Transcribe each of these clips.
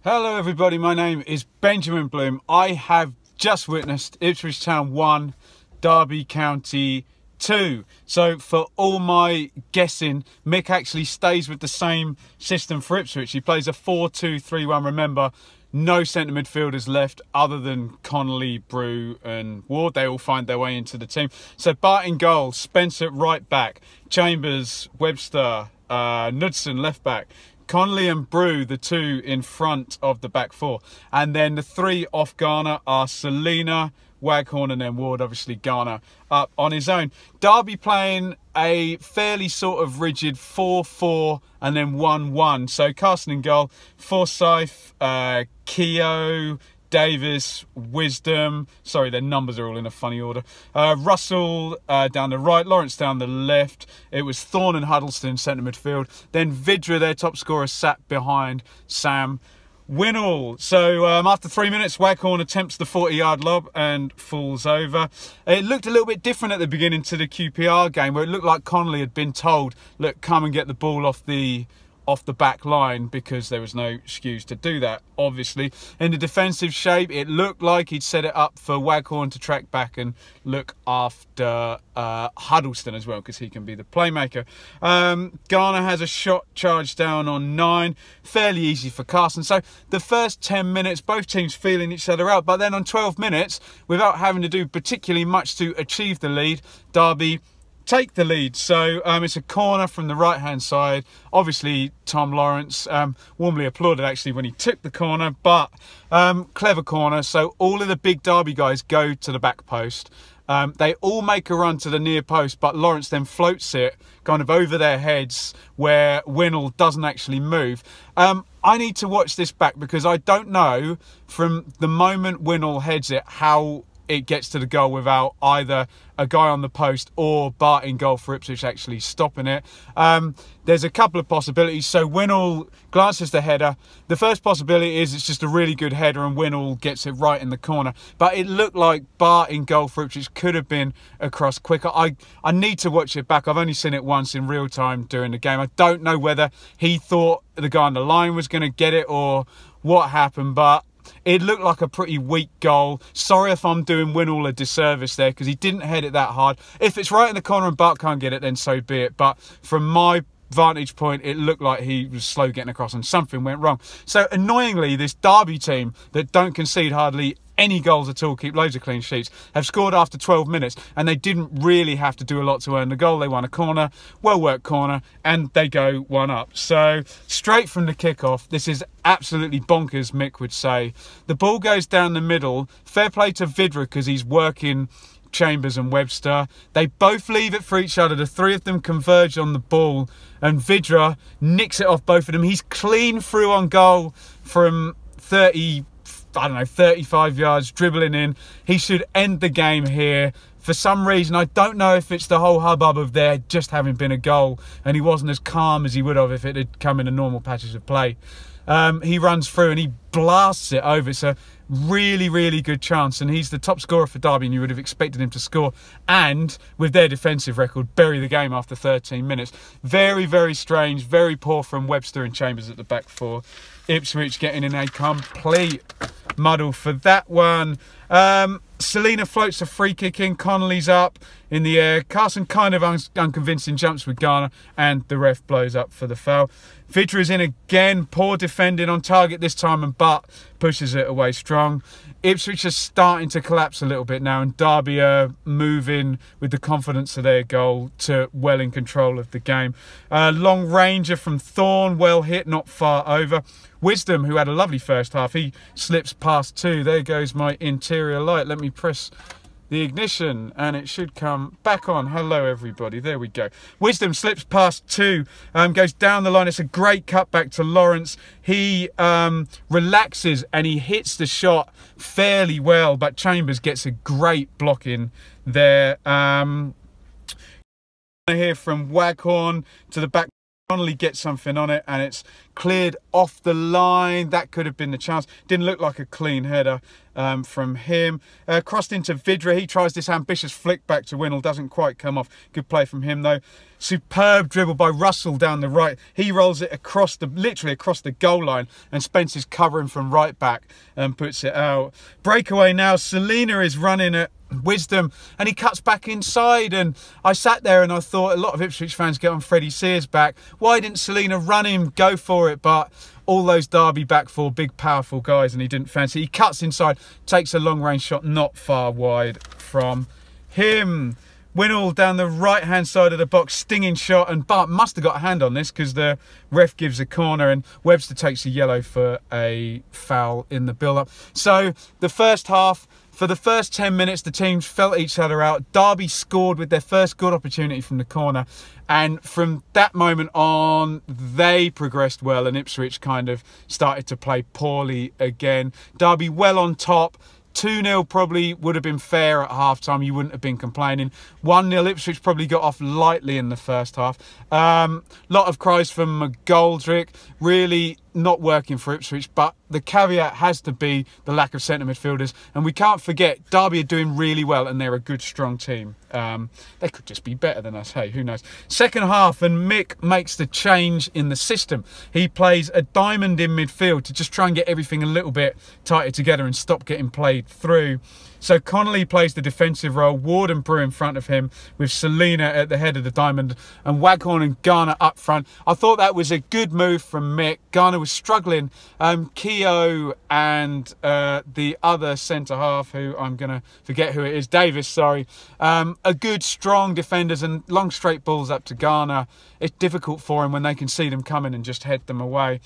Hello everybody, my name is Benjamin Bloom. I have just witnessed Ipswich Town 1, Derby County 2. So for all my guessing, Mick actually stays with the same system for Ipswich. He plays a 4-2-3-1. Remember, no centre midfielders left other than Connolly, Brew and Ward. They all find their way into the team. So Bart in goal, Spencer at right back, Chambers, Webster, Knudsen left back, Connolly and Brew, the two in front of the back four. And then the three off Garner are Selina, Waghorn and then Ward, obviously Garner up on his own. Derby playing a fairly sort of rigid 4-4 and then 1-1. So Carson in goal, Forsyth, Keogh, Davis, Wisdom, sorry, their numbers are all in a funny order. Russell down the right, Lawrence down the left. It was Thorne and Huddleston centre midfield. Then Vidra, their top scorer, sat behind Sam Winnall. So after 3 minutes, Waghorn attempts the 40-yard lob and falls over. It looked a little bit different at the beginning to the QPR game, where it looked like Connolly had been told, look, come and get the ball off the back line, because there was no excuse to do that. Obviously, in the defensive shape, it looked like he'd set it up for Waghorn to track back and look after Huddleston as well, because he can be the playmaker. Garner has a shot charged down on 9, fairly easy for Carson. So the first 10 minutes, both teams feeling each other out, but then on 12 minutes, without having to do particularly much to achieve the lead, Derby take the lead. So it's a corner from the right hand side. Obviously Tom Lawrence warmly applauded actually when he took the corner, but clever corner. So all of the big Derby guys go to the back post. They all make a run to the near post, but Lawrence then floats it kind of over their heads where Winnall doesn't actually move. I need to watch this back, because I don't know from the moment Winnall heads it how it gets to the goal without either a guy on the post or Bart in goal for Ipswich actually stopping it. There's a couple of possibilities. So Winnall glances the header. The first possibility is it's just a really good header and Winnall gets it right in the corner. But it looked like Bart in goal for Ipswich could have been across quicker. I need to watch it back. I've only seen it once in real time during the game. I don't know whether he thought the guy on the line was going to get it or what happened, but it looked like a pretty weak goal. Sorry if I'm doing Winnall a disservice there, because he didn't head it that hard. If it's right in the corner and Bart can't get it, then so be it. But from my vantage point, it looked like he was slow getting across and something went wrong. So annoyingly, this Derby team that don't concede hardly any goals at all, keep loads of clean sheets, have scored after 12 minutes, and they didn't really have to do a lot to earn the goal. They won a corner, well-worked corner, and they go 1 up. So straight from the kickoff, this is absolutely bonkers, Mick would say. The ball goes down the middle. Fair play to Vidra, because he's working Chambers and Webster. They both leave it for each other. The three of them converge on the ball, and Vidra nicks it off both of them. He's clean through on goal from 35 yards, dribbling in. He should end the game here. For some reason, I don't know if it's the whole hubbub of there just having been a goal and he wasn't as calm as he would have if it had come in a normal passage of play. He runs through and he blasts it over. It's a really, really good chance, and he's the top scorer for Derby, and you would have expected him to score and, with their defensive record, bury the game after 13 minutes. Very, very strange, very poor from Webster and Chambers at the back four. Ipswich getting in a complete muddle for that one. Selina floats a free kick in. Connolly's up in the air. Carson kind of unconvincing jumps with Garner, and the ref blows up for the foul. Vidra is in again. Poor defending on target this time, and Butt pushes it away strong. Ipswich are starting to collapse a little bit now, and Derby are moving with the confidence of their goal to well in control of the game. Long ranger from Thorne, well hit, not far over. Wisdom, who had a lovely first half, he slips past 2. There goes my interior light. Let me press the ignition and it should come back on. Hello everybody, there we go. Wisdom slips past 2, goes down the line. It's a great cut back to Lawrence. He relaxes and he hits the shot fairly well, but Chambers gets a great block in there. Here from Waghorn to the back. Connolly gets something on it, and it's cleared off the line. That could have been the chance. Didn't look like a clean header from him. Crossed into Vidra. He tries this ambitious flick back to Winnall. Doesn't quite come off. Good play from him though. Superb dribble by Russell down the right. He rolls it across literally across the goal line, and Spence is covering from right back and puts it out. Breakaway now. Selina is running at Wisdom, and he cuts back inside, and I sat there and I thought, a lot of Ipswich fans get on Freddie Sears back. Why didn't Selina run him, go for it? But all those Derby back four, big powerful guys, and he didn't fancy. He cuts inside, takes a long range shot, not far wide from him. Winnall down the right hand side of the box, stinging shot, and Bart must have got a hand on this because the ref gives a corner, and Webster takes a yellow for a foul in the build-up. So the first half, for the first 10 minutes, the teams felt each other out. Derby scored with their first good opportunity from the corner, and from that moment on, they progressed well, and Ipswich kind of started to play poorly again. Derby well on top. 2-0 probably would have been fair at half-time. You wouldn't have been complaining. 1-0, Ipswich probably got off lightly in the first half. Lot of cries from McGoldrick. Really not working for Ipswich, but the caveat has to be the lack of centre midfielders, and we can't forget Derby are doing really well, and they're a good strong team. They could just be better than us, hey, who knows. Second half, and Mick makes the change in the system. He plays a diamond in midfield to just try and get everything a little bit tighter together and stop getting played through. So Connolly plays the defensive role, Ward and Brew in front of him, with Selina at the head of the diamond, and Waghorn and Garner up front. I thought that was a good move from Mick. Garner was struggling. Keogh and the other centre-half, who I'm going to forget who it is, Davis, sorry, are good, strong defenders, and long straight balls up to Garner. It's difficult for him when they can see them coming and just head them away.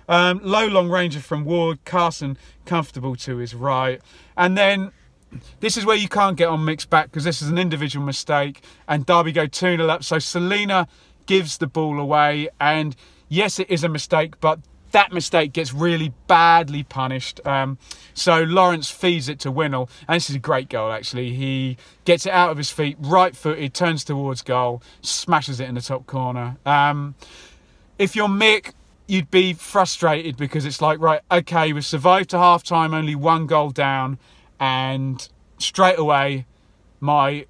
Low long ranger from Ward, Carson comfortable to his right. And then this is where you can't get on Mick's back, because this is an individual mistake, and Derby go 2-0 up. So Selina gives the ball away, and yes, it is a mistake, but that mistake gets really badly punished. So Lawrence feeds it to Winnall, and this is a great goal actually. He gets it out of his feet, right-footed, turns towards goal, smashes it in the top corner. If you're Mick, you'd be frustrated, because it's like, right, okay, we've survived to half-time, only 1 goal down, and straight away my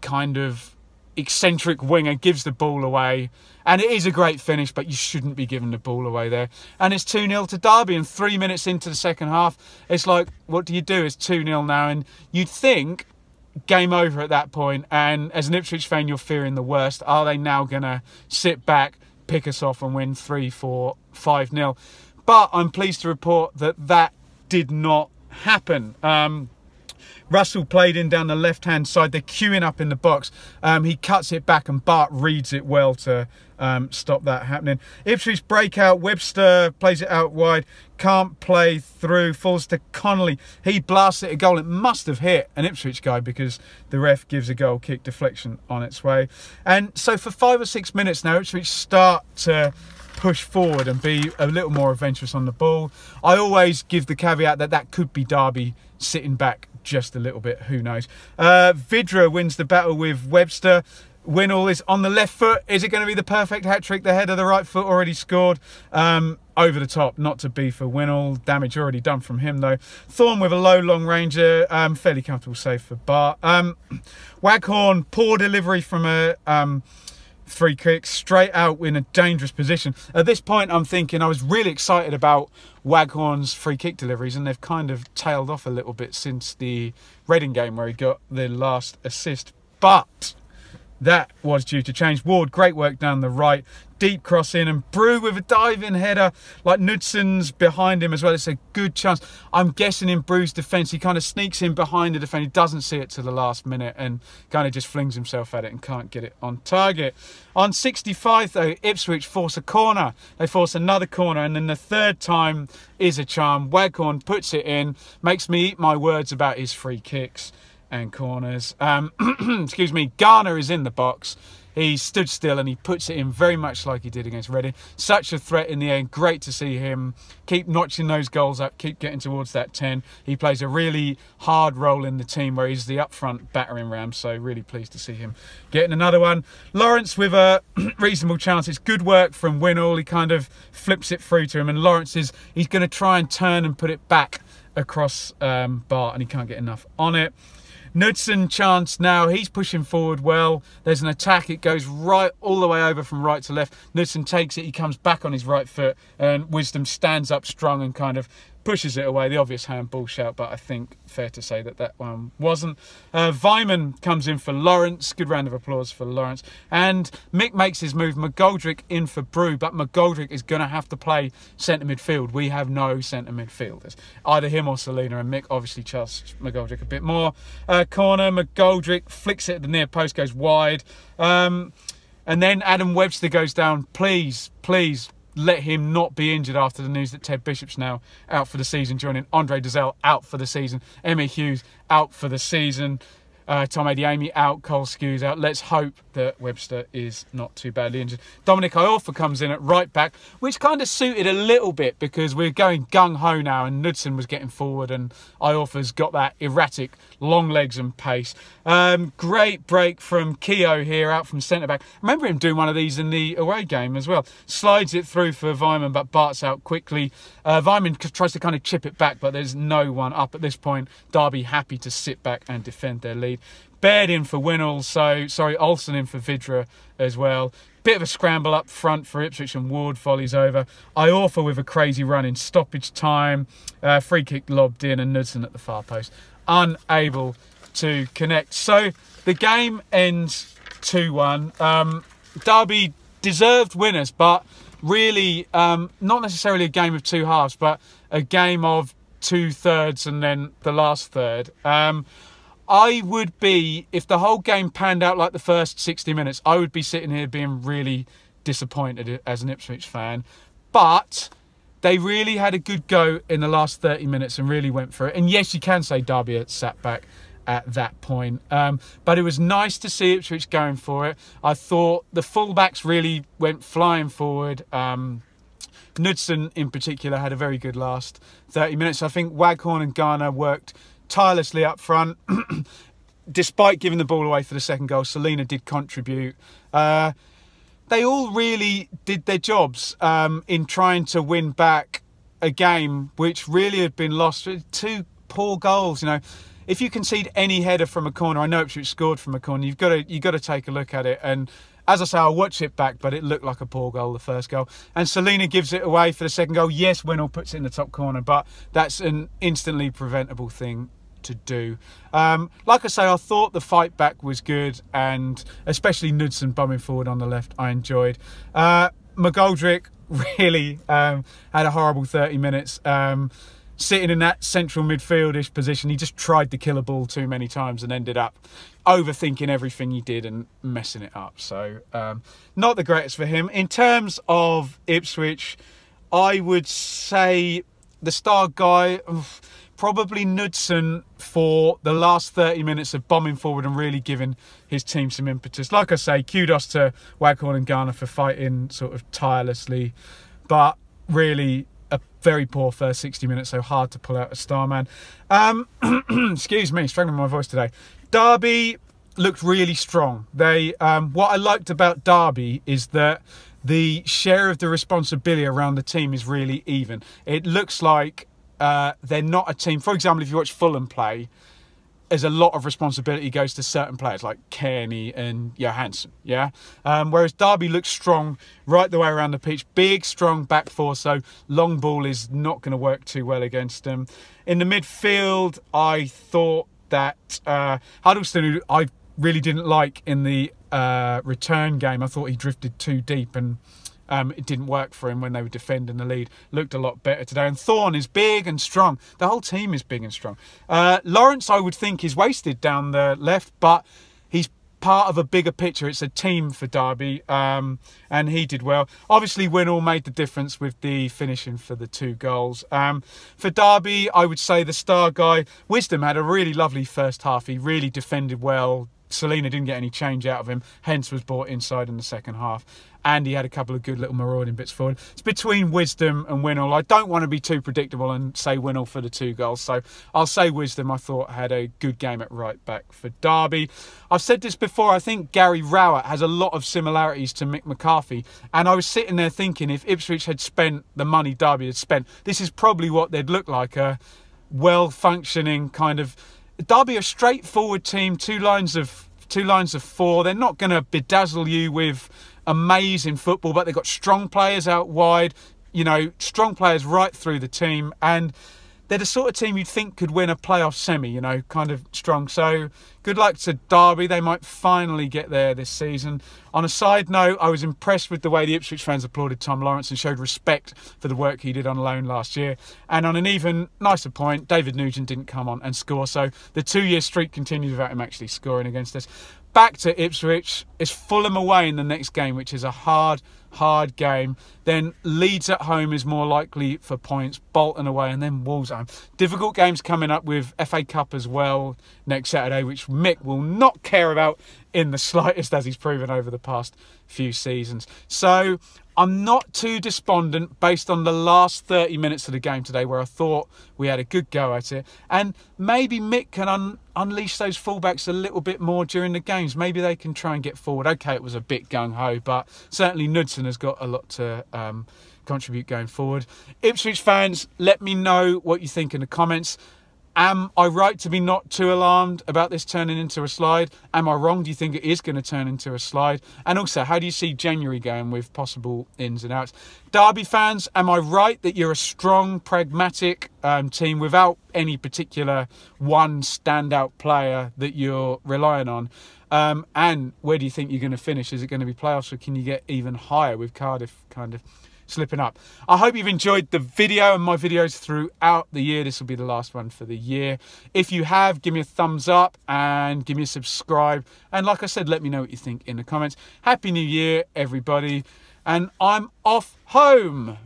kind of eccentric winger gives the ball away, and it is a great finish, but you shouldn't be giving the ball away there. And it's 2-0 to Derby, and 3 minutes into the second half, it's like, what do you do? It's 2-0 now, and you'd think game over at that point, and as an Ipswich fan, you're fearing the worst. Are they now going to sit back, pick us off and win 3-4, 5-0? But I'm pleased to report that that did not happen. Russell played in down the left-hand side. They're queuing up in the box. He cuts it back, and Bart reads it well to stop that happening. Ipswich breakout. Webster plays it out wide. Can't play through. Falls to Connolly. He blasts it a goal. It must have hit an Ipswich guy, because the ref gives a goal kick deflection on its way. And so for 5 or 6 minutes now, Ipswich start to push forward and be a little more adventurous on the ball. I always give the caveat that that could be Derby sitting back just a little bit, who knows. Vidra wins the battle with Webster. Winnall is on the left foot. Is it going to be the perfect hat-trick? The head of the right foot already scored. Over the top, not to be for Winnall. Damage already done from him though. Thorne with a low long ranger. Fairly comfortable save for Bart. Waghorn, poor delivery from a free kick, straight out in a dangerous position. At this point, I'm thinking, I was really excited about Waghorn's free kick deliveries, and they've kind of tailed off a little bit since the Reading game where he got the last assist. But that was due to change. Ward, great work down the right. Deep cross in, and Brew with a diving header, like Knudson's behind him as well. It's a good chance. I'm guessing in Brew's defence, he kind of sneaks in behind the defender. He doesn't see it till the last minute and kind of just flings himself at it and can't get it on target. On 65 though, Ipswich force a corner. They force another corner, and then the third time is a charm. Waghorn puts it in, makes me eat my words about his free kicks and corners. Excuse me. Garner is in the box. he stood still and he puts it in very much like he did against Reading. Such a threat in the end. Great to see him keep notching those goals up, keep getting towards that 10. He plays a really hard role in the team where he's the up-front battering ram, so really pleased to see him getting another one. Lawrence with a reasonable chance. It's good work from Winnall. He kind of flips it through to him, and Lawrence he's going to try and turn and put it back across Bart, and he can't get enough on it. Knudsen chance now, he's pushing forward well. There's an attack, it goes right all the way over from right to left. Knudsen takes it, he comes back on his right foot, and Wisdom stands up strong and kind of pushes it away. The obvious handball shout, but I think fair to say that that one wasn't. Vyman comes in for Lawrence. Good round of applause for Lawrence. And Mick makes his move. McGoldrick in for Brew, but McGoldrick is going to have to play centre midfield. We have no centre midfielders. Either him or Selena, and Mick obviously trusts McGoldrick a bit more. Corner, McGoldrick flicks it at the near post, goes wide. And then Adam Webster goes down. Please, please, let him not be injured after the news that Ted Bishop's now out for the season, joining Andre Dazelle out for the season, Emma Hughes out for the season, Tom Adiemi out, Cole Skews out. Let's hope that Webster is not too badly injured. Dominic Iorfa comes in at right back, which kind of suited a little bit because we're going gung-ho now, and Knudsen was getting forward and Iorfa's got that erratic long legs and pace. Great break from Keogh here out from centre-back. Remember him doing one of these in the away game as well. Slides it through for Vyman, but Bart's out quickly. Vyman tries to kind of chip it back, but there's no one up at this point. Derby happy to sit back and defend their lead. Baird in for Winnall, Olsen in for Vidra as well. Bit of a scramble up front for Ipswich, and Ward volleys over. Iorfa with a crazy run in stoppage time. Free kick lobbed in, and Knudsen at the far post, unable to connect. So the game ends 2-1. Derby deserved winners, but really not necessarily a game of two halves, but a game of 2/3 and then the last third. I would be, if the whole game panned out like the first 60 minutes, I would be sitting here being really disappointed as an Ipswich fan. But they really had a good go in the last 30 minutes and really went for it. And yes, you can say Derby had sat back at that point. But it was nice to see Ipswich going for it. I thought the fullbacks really went flying forward. Knudsen in particular had a very good last 30 minutes. I think Waghorn and Garner worked tirelessly up front. Despite giving the ball away for the second goal, Selena did contribute. They all really did their jobs in trying to win back a game which really had been lost. Two poor goals, you know. If you concede any header from a corner, I know Ipswich scored from a corner, you've got to take a look at it. And as I say, I'll watch it back, but it looked like a poor goal, the first goal. And Selena gives it away for the second goal. Yes, Winnall puts it in the top corner, but that's an instantly preventable thing to do. Like I say, I thought the fight back was good, and especially Knudsen bumming forward on the left, I enjoyed. McGoldrick really had a horrible 30 minutes. Sitting in that central midfieldish position, he just tried to kill a ball too many times and ended up overthinking everything he did and messing it up. So not the greatest for him. In terms of Ipswich, I would say the star guy, probably Knudsen, for the last 30 minutes of bombing forward and really giving his team some impetus. Like I say, kudos to Waghorn and Garner for fighting sort of tirelessly, but really a very poor first 60 minutes, so hard to pull out a star man. Excuse me, struggling with my voice today. Derby looked really strong. They what I liked about Derby is that the share of the responsibility around the team is really even. It looks like they're not a team. For example, if you watch Fulham play, there's a lot of responsibility goes to certain players like Kearney and Johansson, yeah? Whereas Derby looks strong right the way around the pitch. Big, strong back four, so long ball is not going to work too well against them. In the midfield, I thought that Huddleston, who I really didn't like in the return game, I thought he drifted too deep and it didn't work for him when they were defending the lead. Looked a lot better today. And Thorne is big and strong. The whole team is big and strong. Lawrence, I would think, is wasted down the left, but he's part of a bigger picture. It's a team for Derby, and he did well. Obviously, Winnall made the difference with the finishing for the 2 goals. For Derby, I would say the star guy, Wisdom, had a really lovely first half. He really defended well, Selena didn't get any change out of him, hence was brought inside in the second half. And he had a couple of good little marauding bits forward. It's between Wisdom and Winnall. I don't want to be too predictable and say Winnall for the 2 goals. So I'll say Wisdom, I thought, had a good game at right back for Derby. I've said this before, I think Gary Rowett has a lot of similarities to Mick McCarthy. And I was sitting there thinking, if Ipswich had spent the money Derby had spent, this is probably what they'd look like. A well-functioning kind of... Derby, a straightforward team, two lines of 4. They're not going to bedazzle you with amazing football, but they've got strong players out wide, you know, strong players right through the team, and they're the sort of team you'd think could win a playoff semi, you know, kind of strong. So good luck to Derby. They might finally get there this season. On a side note, I was impressed with the way the Ipswich fans applauded Tom Lawrence and showed respect for the work he did on loan last year. And on an even nicer point, David Nugent didn't come on and score, so the 2-year streak continued without him actually scoring against us. Back to Ipswich. It's Fulham away in the next game, which is a hard game. Then Leeds at home is more likely for points. Bolton away, and then Wolves at home. Difficult games coming up with FA Cup as well next Saturday, which Mick will not care about in the slightest, as he's proven over the past few seasons. So I'm not too despondent based on the last 30 minutes of the game today, where I thought we had a good go at it. And maybe Mick can unleash those fullbacks a little bit more during the games. Maybe they can try and get forward. Okay, it was a bit gung-ho, but certainly Knudsen has got a lot to contribute going forward. Ipswich fans, let me know what you think in the comments. Am I right to be not too alarmed about this turning into a slide? Am I wrong? Do you think it is going to turn into a slide? And also, how do you see January going with possible ins and outs? Derby fans, am I right that you're a strong, pragmatic team without any particular one standout player that you're relying on? And where do you think you're going to finish? Is it going to be playoffs, or can you get even higher with Cardiff kind of slipping up? I hope you've enjoyed the video and my videos throughout the year. This will be the last one for the year. If you have, give me a thumbs up and give me a subscribe. And like I said, let me know what you think in the comments. Happy New Year, everybody. And I'm off home.